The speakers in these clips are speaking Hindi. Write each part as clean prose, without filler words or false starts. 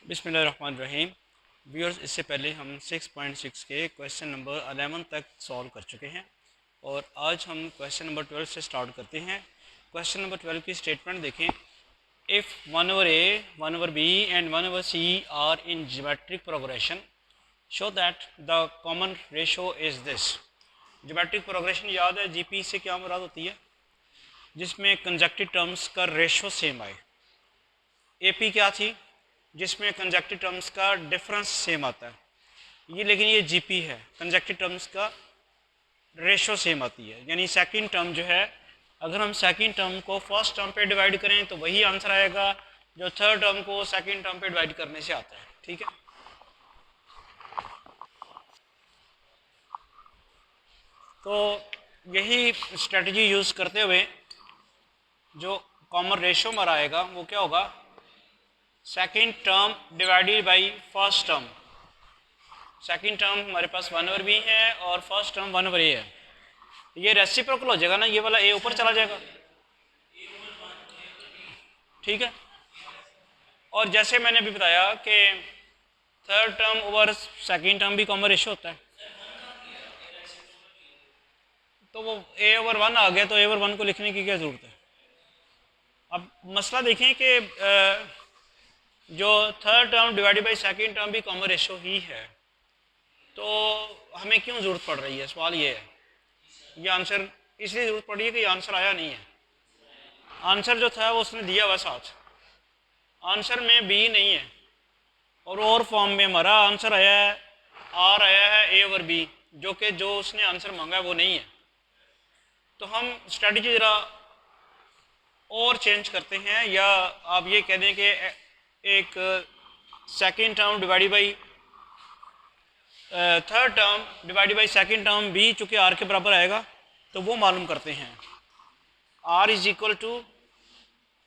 बिस्मिल्लाहिर्रहमानिर्रहीम। व्यूअर्स, इससे पहले हम 6.6 के क्वेश्चन नंबर 11 तक सॉल्व कर चुके हैं और आज हम क्वेश्चन नंबर 12 से स्टार्ट करते हैं। क्वेश्चन नंबर 12 की स्टेटमेंट देखें। If 1/a, 1/b and 1/c are in geometric progression, show that the common ratio is this. Geometric progression याद है, जीपी से क्या मुराद होती है? जिसमें कंजक्टिव टर्म्स का रेशो सेम आए। एपी क्या थी? जिसमें कंजक्टिव टर्म्स का डिफरेंस सेम आता है। ये लेकिन ये जीपी है, कंजक्टिव टर्म्स का रेशो सेम आती है। यानी सेकंड टर्म जो है, अगर हम सेकंड टर्म को फर्स्ट टर्म पे डिवाइड करें तो वही आंसर आएगा जो थर्ड टर्म को सेकंड टर्म पे डिवाइड करने से आता है। ठीक है, तो यही स्ट्रेटजी यूज़ करते हुए जो कॉमन रेशो हमारा आएगा वो क्या होगा? Second term divided by first term. Second term हमारे पास 1/b है और फर्स्ट टर्म 1/a है। ये रेसिप्रोकल हो जाएगा ना, ये वाला a ऊपर चला जाएगा। ठीक है, और जैसे मैंने अभी बताया कि third term over second term भी कॉमन रेशो होता है, तो वो a/1 आ गया, तो a/1 को लिखने की क्या ज़रूरत है? अब मसला देखें कि जो third term divided by second term भी कॉमन रेशो ही है, तो हमें क्यों ज़रूरत पड़ रही है? सवाल ये है। ये आंसर इसलिए ज़रूरत पड़ रही है कि ये आंसर आया नहीं है। आंसर जो था वो उसने दिया हुआ साथ, आंसर में बी नहीं है और फॉर्म में हमारा आंसर आया है, आर आया है ए ओवर बी, जो कि जो उसने आंसर मांगा है वो नहीं है। तो हम स्ट्रेटजी ज़रा और चेंज करते हैं, या आप ये कह दें कि एक second term divided by third term divided by second term B चूँकि आर के बराबर आएगा, तो वो मालूम करते हैं। R is equal to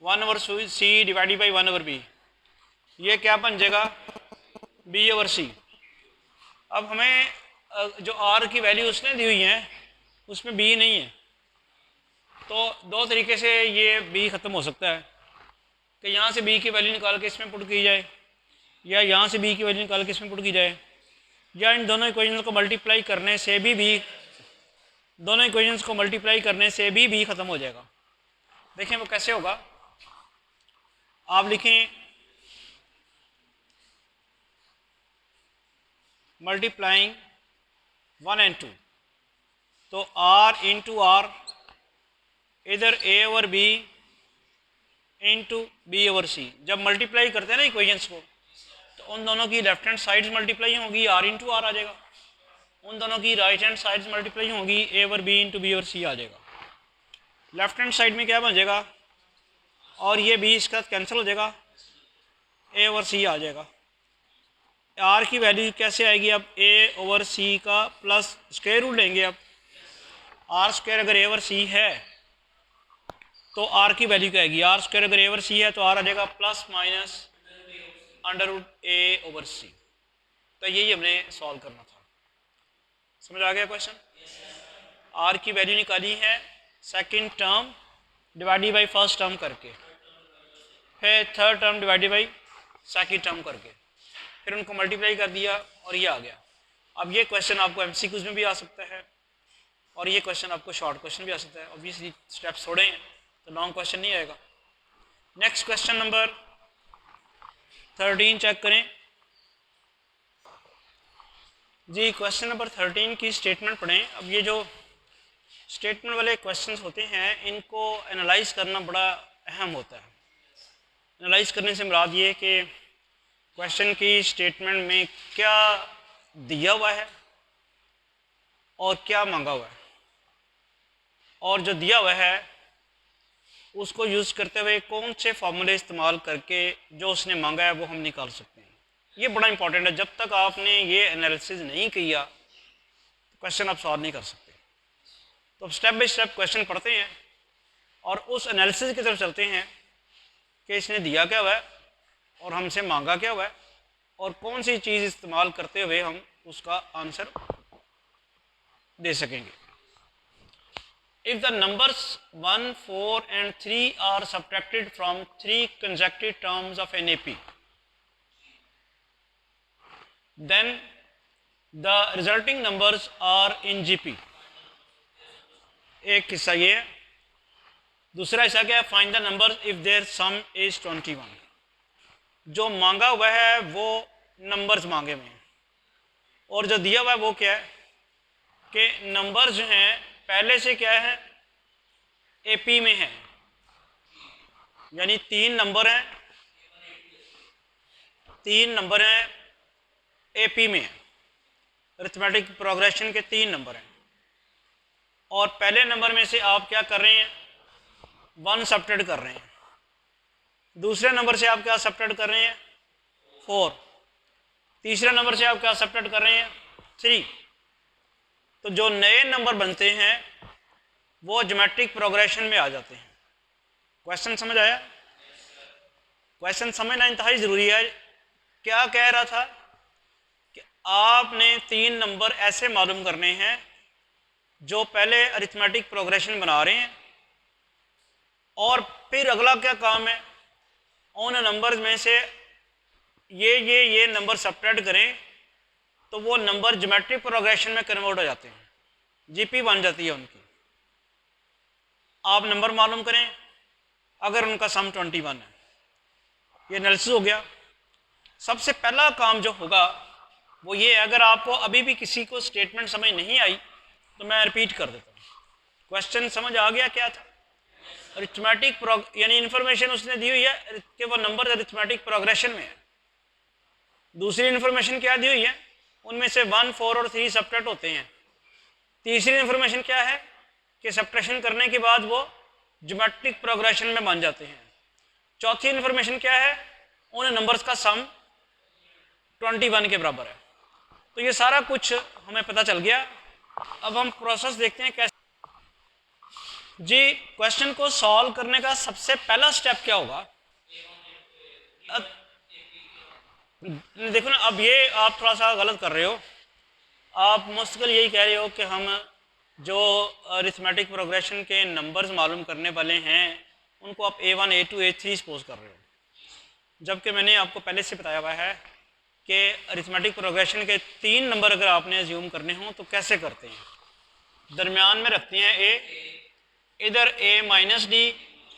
1/c divided by 1/b। ये क्या बन जाएगा? b/c। अब हमें जो आर की वैल्यू उसने दी हुई है उसमें बी नहीं है, तो दो तरीके से ये बी ख़त्म हो सकता है कि यहाँ से बी की वैल्यू निकाल के इसमें पुट की जाए, या यहाँ से बी की वैल्यू निकाल के इसमें पुट की जाए, या इन दोनों इक्वेशंस को मल्टीप्लाई करने से भी दोनों इक्वेशंस को मल्टीप्लाई करने से भी ख़त्म हो जाएगा। देखें वो कैसे होगा। आप लिखें मल्टीप्लाइंग 1 and 2, तो आर इंटू आर, इधर ए ओवर बी इंटू b/c। जब मल्टीप्लाई करते हैं ना इक्वेशंस को, तो उन दोनों की लेफ्ट हैंड साइड्स मल्टीप्लाई होंगी, आर इंटू आर आ जाएगा। उन दोनों की राइट हैंड साइड्स मल्टीप्लाई होंगी, a/b इंटू b/c आ जाएगा। लेफ्ट हैंड साइड में क्या बन जाएगा? और ये b इसका कैंसिल हो जाएगा, a/c आ जाएगा। आर की वैल्यू कैसे आएगी? अब a/c का प्लस स्क्वायर रूट लेंगे। अब आर स्क्वायर अगर a/c है तो आर की वैल्यू क्या आएगी? आर स्क्वायर अगर a/c है तो आर आ जाएगा प्लस माइनस √a/c। तो यही हमने सॉल्व करना था। समझ आ गया क्वेश्चन? आर की वैल्यू निकाली है second term divided by first term करके, फिर third term divided by second term करके, फिर उनको मल्टीप्लाई कर दिया और ये आ गया। अब ये क्वेश्चन आपको एमसीक्यूज में भी आ सकता है और ये क्वेश्चन आपको शॉर्ट क्वेश्चन भी आ सकता है। ऑब्वियसली स्टेप्स थोड़े हैं तो लॉन्ग क्वेश्चन नहीं आएगा। नेक्स्ट क्वेश्चन नंबर 13 चेक करें जी। क्वेश्चन नंबर 13 की स्टेटमेंट पढ़ें। अब ये जो स्टेटमेंट वाले क्वेश्चंस होते हैं इनको एनालाइज करना बड़ा अहम होता है। एनालाइज करने से मुराद ये कि क्वेश्चन की स्टेटमेंट में क्या दिया हुआ है और क्या मांगा हुआ है, और जो दिया हुआ है उसको यूज़ करते हुए कौन से फॉर्मूले इस्तेमाल करके जो उसने मांगा है वो हम निकाल सकते हैं। ये बड़ा इंपॉर्टेंट है। जब तक आपने ये एनालिसिस नहीं किया तो क्वेश्चन आप सॉल्व नहीं कर सकते। तो स्टेप बाय स्टेप क्वेश्चन पढ़ते हैं और उस एनालिसिस की तरफ चलते हैं कि इसने दिया क्या हुआ है और हमसे मांगा क्या हुआ है और कौन सी चीज़ इस्तेमाल करते हुए हम उसका आंसर दे सकेंगे। If the numbers 1, 4 and 3 are subtracted from 3 consecutive terms of an AP, then the resulting numbers are in GP. एक हिस्सा ये है। दूसरा हिस्सा क्या है, find the number if their sum is 21। जो मांगा हुआ है वो नंबर्स मांगे हुए हैं, और जो दिया हुआ है वो क्या है कि नंबर्स जो हैं पहले से क्या है, एपी में है, यानी तीन नंबर हैं एपी में है, अरिथमेटिक प्रोग्रेशन के 3 नंबर हैं, और पहले नंबर में से आप क्या कर रहे हैं, 1 सब्ट्रैक्ट कर रहे हैं, दूसरे नंबर से आप क्या सब्ट्रैक्ट कर रहे हैं, 4, तीसरे नंबर से आप क्या सब्ट्रैक्ट कर रहे हैं, 3। तो जो नए नंबर बनते हैं वो ज्योमेट्रिक प्रोग्रेशन में आ जाते हैं। क्वेश्चन समझ आया? क्वेश्चन समझना इंतहाई ज़रूरी है। क्या कह रहा था कि आपने 3 नंबर ऐसे मालूम करने हैं जो पहले अरिथमेटिक प्रोग्रेशन बना रहे हैं, और फिर अगला क्या काम है, उन नंबर्स में से ये नंबर सब्ट्रैक्ट करें तो वो नंबर ज्योमेट्रिक प्रोग्रेशन में कन्वर्ट हो जाते हैं, जीपी बन जाती है उनकी। आप नंबर मालूम करें अगर उनका सम 21 है, ये एनालिसिस हो गया। सबसे पहला काम जो होगा वो ये है, अगर आपको अभी भी किसी को स्टेटमेंट समझ नहीं आई तो मैं रिपीट कर देता हूँ। क्वेश्चन समझ आ गया क्या था? अरिथमेटिक यानी इन्फॉर्मेशन उसने दी हुई है कि वो नंबर अरिथमेटिक प्रोग्रेशन में है। दूसरी इन्फॉर्मेशन क्या दी हुई है, उनमें से 1, 4 और 3 सब्ट्रैक्ट होते हैं। तीसरी इन्फॉर्मेशन क्या है कि सब्ट्रैक्शन करने के बाद वो ज्योमेट्रिक प्रोग्रेशन में बन जाते हैं। चौथी इन्फॉर्मेशन क्या है, उन नंबर्स का सम 21 के बराबर है। तो ये सारा कुछ हमें पता चल गया। अब हम प्रोसेस देखते हैं कैसे। जी, क्वेश्चन को सॉल्व करने का सबसे पहला स्टेप क्या होगा? देखो ना, अब ये आप थोड़ा सा गलत कर रहे हो। आप मुस्तकिल यही कह रहे हो कि हम जो अरिथमेटिक प्रोग्रेशन के नंबर्स मालूम करने वाले हैं उनको आप A1, A2, A3 सपोज कर रहे हो, जबकि मैंने आपको पहले से बताया हुआ है कि अरिथमेटिक प्रोग्रेशन के 3 नंबर अगर आपने अज्यूम करने हों तो कैसे करते हैं। दरमियान में रखते हैं A, इधर A माइनस डी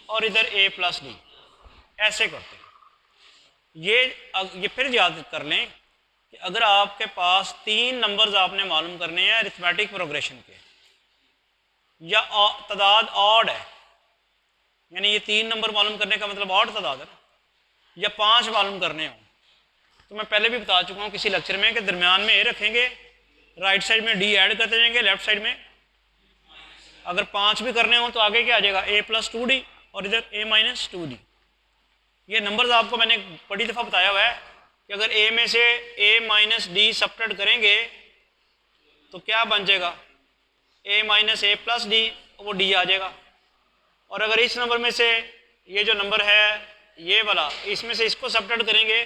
और इधर A प्लस डी, ऐसे करते हैं। ये फिर याद कर लें कि अगर आपके पास 3 नंबर्स आपने मालूम करने हैं अरिथमेटिक प्रोग्रेशन के, या तादाद ऑड है, यानी ये 3 नंबर मालूम करने का मतलब ऑड तादाद है, या 5 मालूम करने हो, तो मैं पहले भी बता चुका हूँ किसी लेक्चर में कि दरमियान में ए रखेंगे, राइट साइड में डी ऐड करते जाएंगे, लेफ्ट साइड में अगर 5 भी करने हो तो आगे क्या आ जाएगा, A प्लस 2D और इधर A माइनस 2D। ये नंबर्स आपको मैंने बड़ी दफ़ा बताया हुआ है कि अगर A में से A माइनस डी सब्ट्रैक्ट करेंगे तो क्या बन जाएगा, A minus A plus D, वो D आ जाएगा। और अगर इस नंबर में से ये जो नंबर है ये वाला, इसमें से इसको सब्ट्रैक्ट करेंगे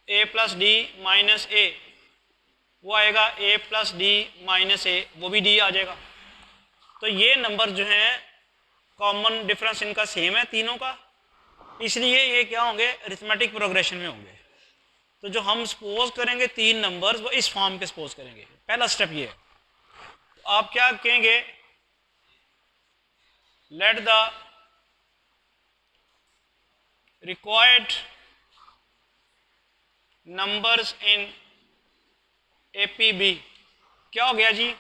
A plus d minus A, वो आएगा A plus d minus A, वो भी D आ जाएगा। तो ये नंबर जो हैं कॉमन डिफरेंस इनका सेम है तीनों का, इसलिए ये क्या होंगे, अरिथमेटिक प्रोग्रेशन में होंगे। तो जो हम सपोज करेंगे 3 नंबर्स वो इस फॉर्म के सपोज करेंगे। पहला स्टेप ये है। तो आप क्या कहेंगे, let the required numbers in APB, क्या हो गया जी,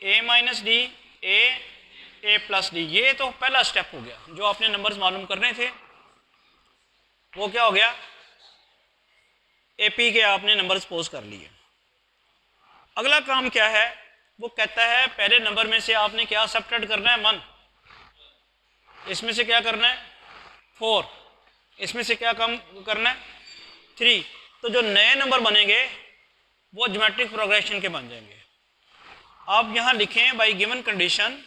A minus D, A plus D. ये तो पहला स्टेप हो गया, जो आपने नंबर्स मालूम करने थे वो क्या हो गया, AP के आपने नंबर सपोज कर लिए। अगला काम क्या है, वो कहता है पहले नंबर में से आपने क्या सब्ट्रैक्ट करना है, 1, इसमें से क्या करना है 4, इसमें से क्या कम करना है 3। तो जो नए नंबर बनेंगे वो ज्योमेट्रिक प्रोग्रेशन के बन जाएंगे। आप यहां लिखें by given condition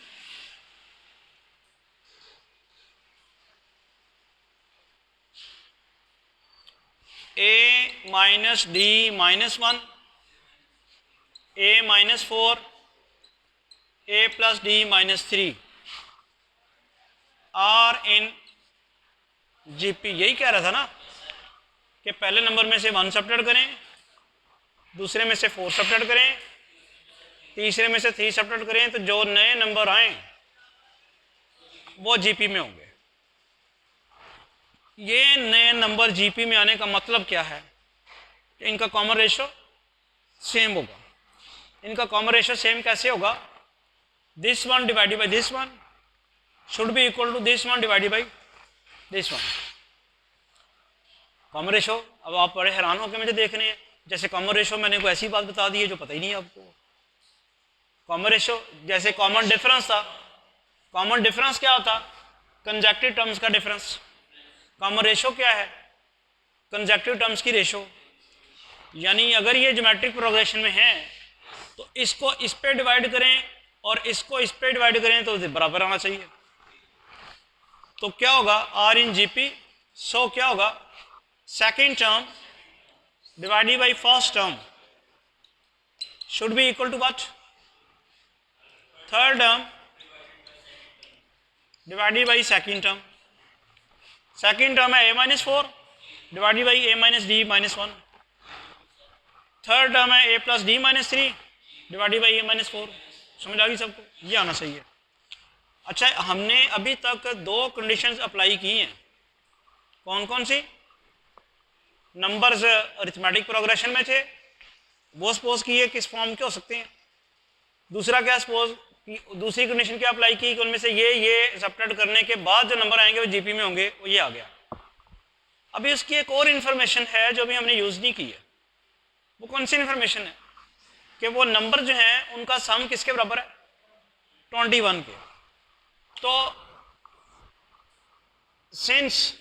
A minus d minus 1, A minus 4, A plus d minus 3 are in GP। यही कह रहा था ना कि पहले नंबर में से 1 सब्ट्रैक्ट करें, दूसरे में से 4 सब्ट्रैक्ट करें, तीसरे में से 3 सब्ट्रैक्ट करें, तो जो नए नंबर आए वो जीपी में होंगे। ये नए नंबर जीपी में आने का मतलब क्या है कि इनका कॉमन रेशो सेम होगा। इनका कॉमन रेशो सेम कैसे होगा? This one divided by this one should be equal to this one divided by this one. Common ratio, अब आप बड़े हैरान होकर मुझे देख रहे हैं, जैसे कॉमन रेशो मैंने कोई ऐसी बात बता दी है जो पता ही नहीं है आपको। कॉमन रेशो जैसे कॉमन डिफरेंस था। कॉमन डिफरेंस क्या होता? कंजक्टिव टर्म्स का डिफरेंस। कॉमन रेशो क्या है? कंजक्टिव टर्म्स की रेशो। यानी अगर ये ज्योमेट्रिक प्रोग्रेशन में है तो इसको इस पे डिवाइड करें और इसको इस पे डिवाइड करें तो बराबर आना चाहिए। तो क्या होगा? आर इन जीपी, सो क्या होगा? Second term divided by first term should be equal to what? Third term divided by second term. Second term है a-4 divided by a-d-1। Third term है a+d-3 डिवाइडेड बाई a-4। समझ आ गई सबको? ये आना चाहिए। अच्छा, हमने अभी तक 2 कंडीशंस अप्लाई की हैं। कौन कौन सी? नंबर्स अरिथमेटिक प्रोग्रेशन में थे, वो सपोज किए किस फॉर्म के हो सकते हैं। दूसरा क्या सपोज, दूसरी कंडीशन क्या अप्लाई की कि उनमें से ये सब्ट्रैक्ट करने के बाद जो नंबर आएंगे वो जीपी में होंगे, वो ये आ गया। अभी उसकी एक और इन्फॉर्मेशन है जो अभी हमने यूज़ नहीं की है। वो कौन सी इन्फॉर्मेशन है? कि वो नंबर जो हैं उनका सम किसके बराबर है? 21 के। तो सिंस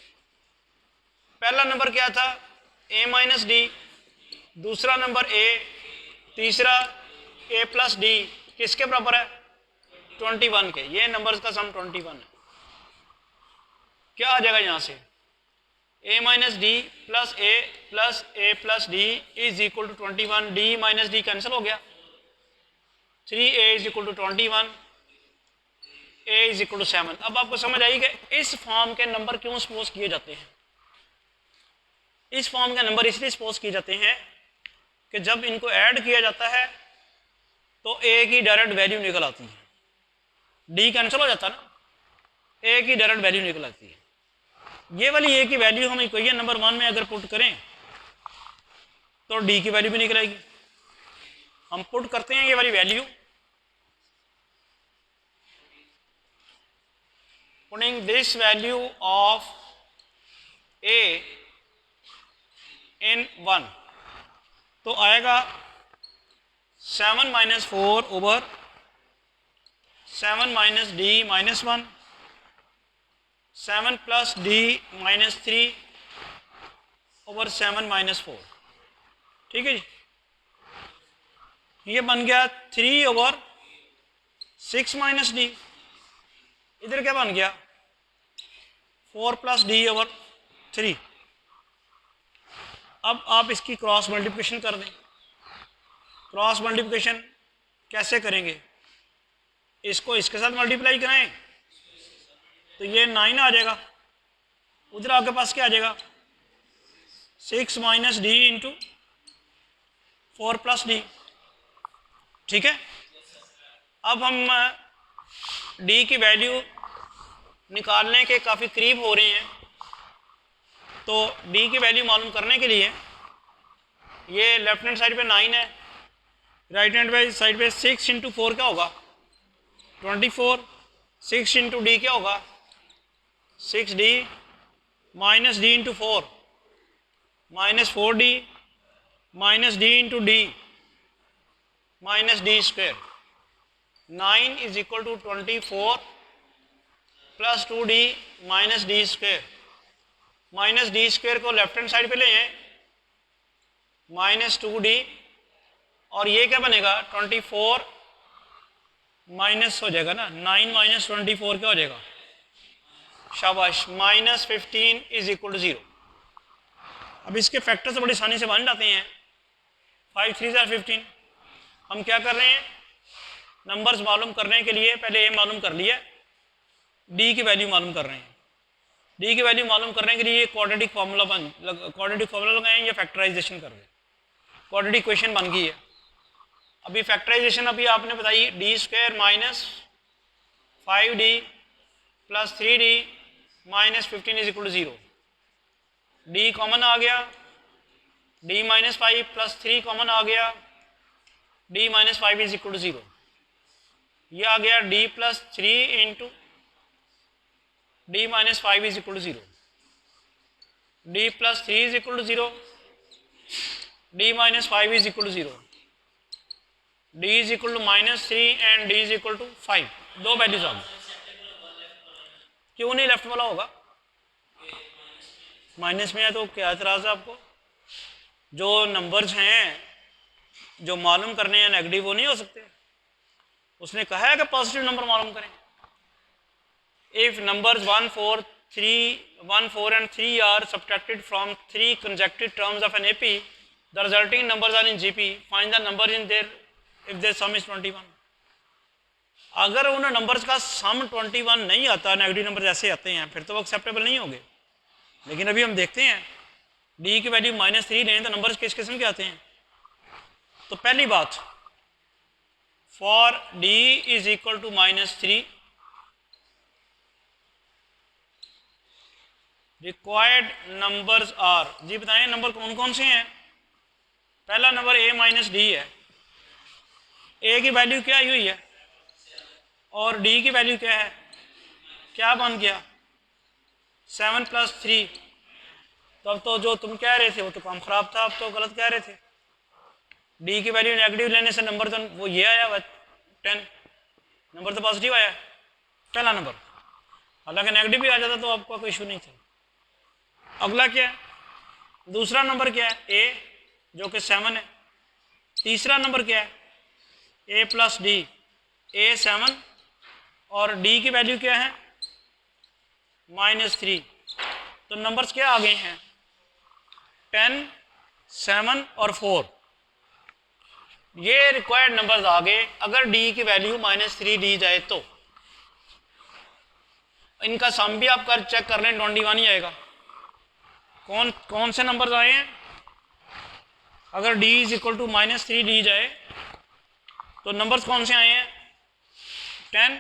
पहला नंबर क्या था? a-d, दूसरा नंबर a, तीसरा a+d किसके बराबर है? 21 के। ये नंबर्स का सम 21 है। क्या आ जाएगा यहां से? a-d plus a plus a+d is equal to 21। d - d cancel हो गया। 3a is equal to 21, a is equal to 7। अब आपको समझ आई कि इस फॉर्म के नंबर क्यों सपोज किए जाते हैं। इस फॉर्म के नंबर इसलिए सपोज किए जाते हैं कि जब इनको ऐड किया जाता है तो a की डायरेक्ट वैल्यू निकल आती है। d कैंसिल हो जाता है ना, a की डायरेक्ट वैल्यू निकल आती है। ये वाली a की वैल्यू हम इक्वेशन नंबर 1 में अगर पुट करें तो d की वैल्यू भी निकल आएगी। हम पुट करते हैं ये वाली value, putting this value of a इन 1 तो आएगा 7 - 4 ओवर 7 - d - 1, 7 + d - 3 ओवर 7 - 4। ठीक है जी, ये बन गया 3 ओवर 6 - d। इधर क्या बन गया? 4 + d ओवर 3। अब आप इसकी क्रॉस मल्टीप्लिकेशन कर दें। क्रॉस मल्टीप्लिकेशन कैसे करेंगे? इसको इसके साथ मल्टीप्लाई कराएं तो ये 9 आ जाएगा। उधर आपके पास क्या आ जाएगा? 6 - d इंटू 4 + d। ठीक है, अब हम d की वैल्यू निकालने के काफ़ी करीब हो रहे हैं। तो d की वैल्यू मालूम करने के लिए ये लेफ्ट हैंड साइड पे 9 है, राइट हैंड साइड पे 6 इंटू 4 क्या होगा? 24। 6 इंटू डी क्या होगा? 6d minus d into 4 -4d minus d into d minus d square. 9 is equal to 24 plus 2d minus d square. Minus d square को लेफ्ट हैंड साइड पे ले आए, -2d और ये क्या बनेगा? 24 माइनस हो जाएगा ना, 9 - 24 क्या हो जाएगा? शाबाश, -15 इज इक्वल टू 0। अब इसके फैक्टर्स बड़ी आसानी से बन जाते हैं। 5 3 = 15। हम क्या कर रहे हैं? नंबर्स मालूम करने के लिए पहले ए मालूम कर लिया, डी की वैल्यू मालूम कर रहे हैं। डी की वैल्यू मालूम करने के लिए क्वाड्रेटिक फार्मूला लगाएं या फैक्टराइजेशन कर दें। क्वाड्रेटिक इक्वेशन बन गई है। अभी फैक्टराइजेशन अभी आपने बताई, d square minus 5d plus 3d minus 15 is equal to 0। D common आ गया, d माइनस 5 प्लस 3 कॉमन आ गया, d minus 5 is equal to 0। यह आ गया d plus 3 into d minus 5 is equal to 0। d plus 3 is equal to 0, d minus 5 is equal to 0, d is equal to minus 3 and d is equal to 5। दो वैल्यूज आ गई। क्यों नहीं लेफ्ट वाला होगा? माइनस में है तो क्या एतराज़ है आपको? जो नंबर्स हैं जो मालूम करने हैं नेगेटिव, वो नहीं हो सकते। उसने कहा है कि पॉजिटिव नंबर मालूम करें। If numbers 1, 4 and 3 are subtracted from 3 consecutive terms of an AP, the resulting numbers are in GP. Find the number in there if their sum is 21. अगर उन नंबर्स का सम 21 नहीं आता, नेगेटिव नंबर ऐसे आते हैं, फिर तो वो एक्सेप्टेबल नहीं होंगे। लेकिन अभी हम देखते हैं डी की वैल्यू -3 लें तो नंबर्स किस किस्म के आते हैं। तो पहली बात, for d is equal to -3 required numbers are. जी बताएं नंबर कौन कौन से हैं? पहला नंबर a माइनस डी है। a की वैल्यू क्या आई हुई है और d की वैल्यू क्या है? क्या बन गया? 7 प्लस 3। तो अब तो जो तुम कह रहे थे वो तो काम खराब था, अब तो गलत कह रहे थे। d की वैल्यू नेगेटिव लेने से नंबर तो वो ये आया हुआ 10, नंबर तो पॉजिटिव आया पहला नंबर। हालांकि नेगेटिव भी आ जाता तो आपका कोई इशू नहीं था। अगला क्या है? दूसरा नंबर क्या है? a जो कि 7 है। तीसरा नंबर क्या है? a प्लस डी, a 7 और d की वैल्यू क्या है? -3। तो नंबर्स क्या आ गए हैं? 10, 7 और 4। ये रिक्वायर्ड नंबर्स आ गए। अगर d की वैल्यू -3 दी जाए तो इनका सम भी आप कर चेक कर लें, 21 ही आएगा। कौन कौन से नंबर्स आए हैं? अगर d इज इक्वल टू -3 दी जाए तो नंबर्स कौन से आए हैं? 10,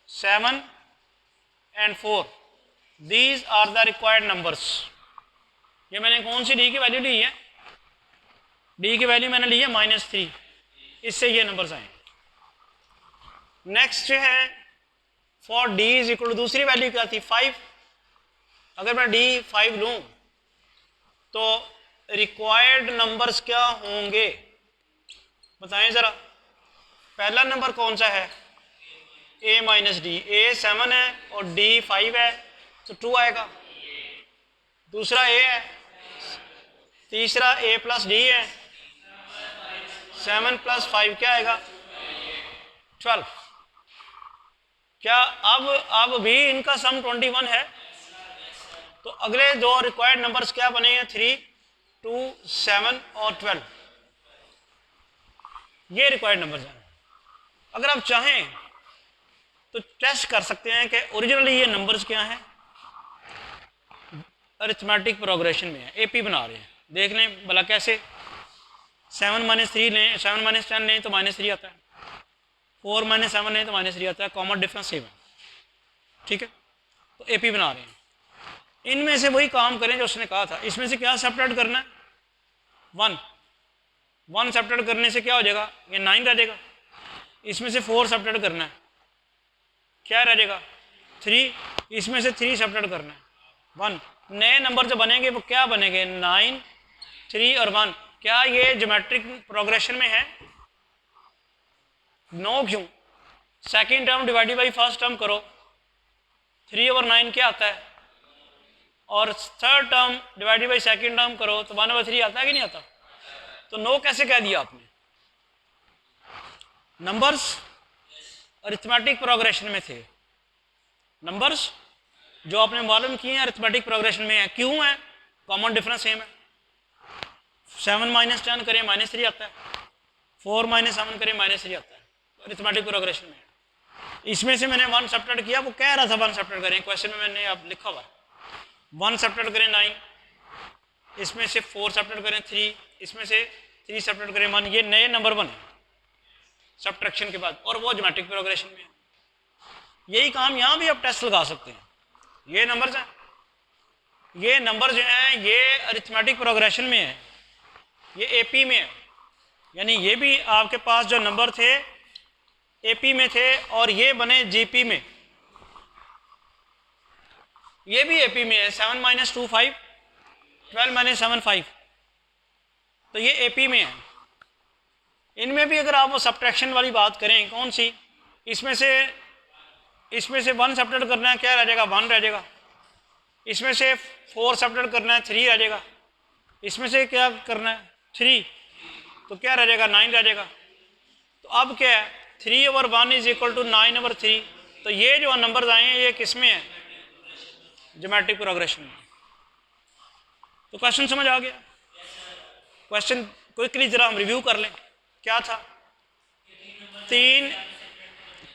7 and 4। These are the required numbers. ये मैंने कौन सी डी की वैल्यू ली है? डी की वैल्यू मैंने ली है -3, इससे ये नंबर्स आए। नेक्स्ट है for d is equal to, दूसरी वैल्यू क्या थी? 5। अगर मैं डी 5 लूं तो रिक्वायर्ड नंबर्स क्या होंगे बताएं जरा। पहला नंबर कौन सा है? a minus D. a 7 है और d 5 है तो 2 आएगा। दूसरा a है, तीसरा a प्लस डी है, 7 प्लस 5 क्या आएगा? 12। क्या अब भी इनका सम 21 है? तो अगले दो रिक्वायर्ड नंबर्स क्या बने हैं? 3, 2, 7 और 12। ये रिक्वायर्ड नंबर्स हैं। अगर आप चाहें तो टेस्ट कर सकते हैं कि ओरिजिनली ये नंबर्स क्या हैं, अरिथमेटिक प्रोग्रेशन में है, एपी बना रहे हैं। देख लें भला कैसे। 7 - 3 लें, 7 - 10 लें तो -3 आता है, 4 - 7 लें तो -3 आता है, कॉमन डिफरेंस सेम है। ठीक है, तो एपी बना रहे हैं। इनमें से वही काम करें जो उसने कहा था। इसमें से क्या सेपरेट करना है? 1 सेपरेट करने से क्या हो जाएगा? ये 9 रह जाएगा। इसमें से 4 सेपरेट करना है, क्या रह जाएगा? 3। इसमें से 3 सेपरेट करना है, 1। नए नंबर जो बनेंगे वो क्या बनेंगे? 9, 3 और 1। क्या ये ज्योमेट्रिक प्रोग्रेशन में है? नो। क्यों? Second term divided by first term करो, 3/9 क्या आता है? और third term divided by second term करो तो 1/3 आता है कि नहीं आता? तो नो कैसे कह दिया आपने? नंबर्स अरिथमेटिक प्रोग्रेशन में थे। नंबर्स जो आपने मालूम किए हैं अरिथमेटिक प्रोग्रेशन में है। क्यों है? कॉमन डिफरेंस सेम है। 7 - 10 करें -3 आता है, 4 - 7 करें -3 आता है, अरिथमेटिक प्रोग्रेशन में है। इसमें से मैंने 1 सब्ट्रैक्ट किया, वो कह रहा था 1 सब्ट्रैक्ट करें, क्वेश्चन में मैंने अब लिखा हुआ है 1 सब्ट्रैक्ट करें 9, इसमें से 4 सब्ट्रैक्ट करें 3, इसमें से 3 सब्ट्रैक्ट करें 1, ये नए नंबर बने सब्ट्रैक्शन के बाद, और वो ज्योमेट्रिक प्रोग्रेशन में है। यही काम यहाँ भी आप टेस्ट लगा सकते हैं। ये नंबर्स हैं, ये नंबर जो हैं ये अरिथमेटिक प्रोग्रेशन में है, ये एपी में है, यानी ये भी आपके पास जो नंबर थे एपी में थे और ये बने जीपी में, ये भी एपी में है 7 - 2 5, 12 - 7 5, तो ये एपी में है। इनमें भी अगर आप वो सब्ट्रैक्शन वाली बात करें, कौन सी, इसमें से 1 सब्ट्रैक्ट करना है, क्या रह जाएगा 1 रह जाएगा, इसमें से 4 सब्ट्रैक्ट करना है 3 रह जाएगा, इसमें से क्या करना है 3, तो क्या रह जाएगा 9 रह जाएगा। तो अब क्या है 3/1 = 9/3, तो ये जो नंबर्स आए हैं ये किस में है, ज्योमेट्रिक प्रोग्रेशन में। तो क्वेश्चन समझ आ गया। क्वेश्चन क्विकली जरा हम रिव्यू कर लें, क्या था,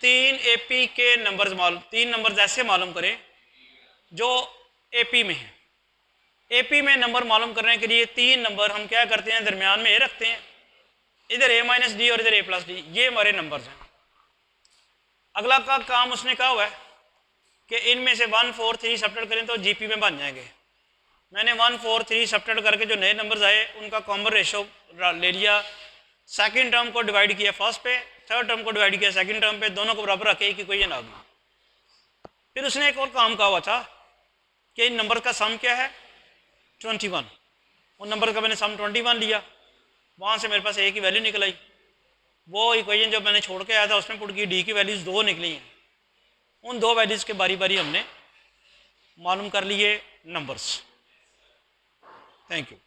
तीन एपी के नंबर्स मालूम, 3 नंबर्स ऐसे मालूम करें जो एपी में है। एपी में नंबर मालूम करने के लिए 3 नंबर हम क्या करते हैं, दरमियान में ए रखते हैं, इधर a - d और इधर a+d, ये हमारे नंबर्स हैं। अगला का काम उसने कहा हुआ है कि इनमें से 1 4 3 सब्ट्रैक्ट करें तो जीपी में बन जाएंगे। मैंने 1 4 3 सब्ट्रैक्ट करके जो नए नंबर्स आए उनका कॉमन रेशो ले लिया, सेकंड टर्म को डिवाइड किया फर्स्ट पे, थर्ड टर्म को डिवाइड किया सेकंड टर्म पे, दोनों को बराबर रखे कि कोई ना गई। फिर उसने एक और काम कहा हुआ था कि इन नंबर का सम क्या है 21, उन नंबर का मैंने सम 21 लिया, वहाँ से मेरे पास ए की वैल्यू निकल आई, वो इक्वेशन जो मैंने छोड़ के आया था उसमें पुट की डी की वैल्यूज़ 2 निकली हैं, उन 2 वैल्यूज़ के बारी बारी हमने मालूम कर लिए नंबर्स। Thank you.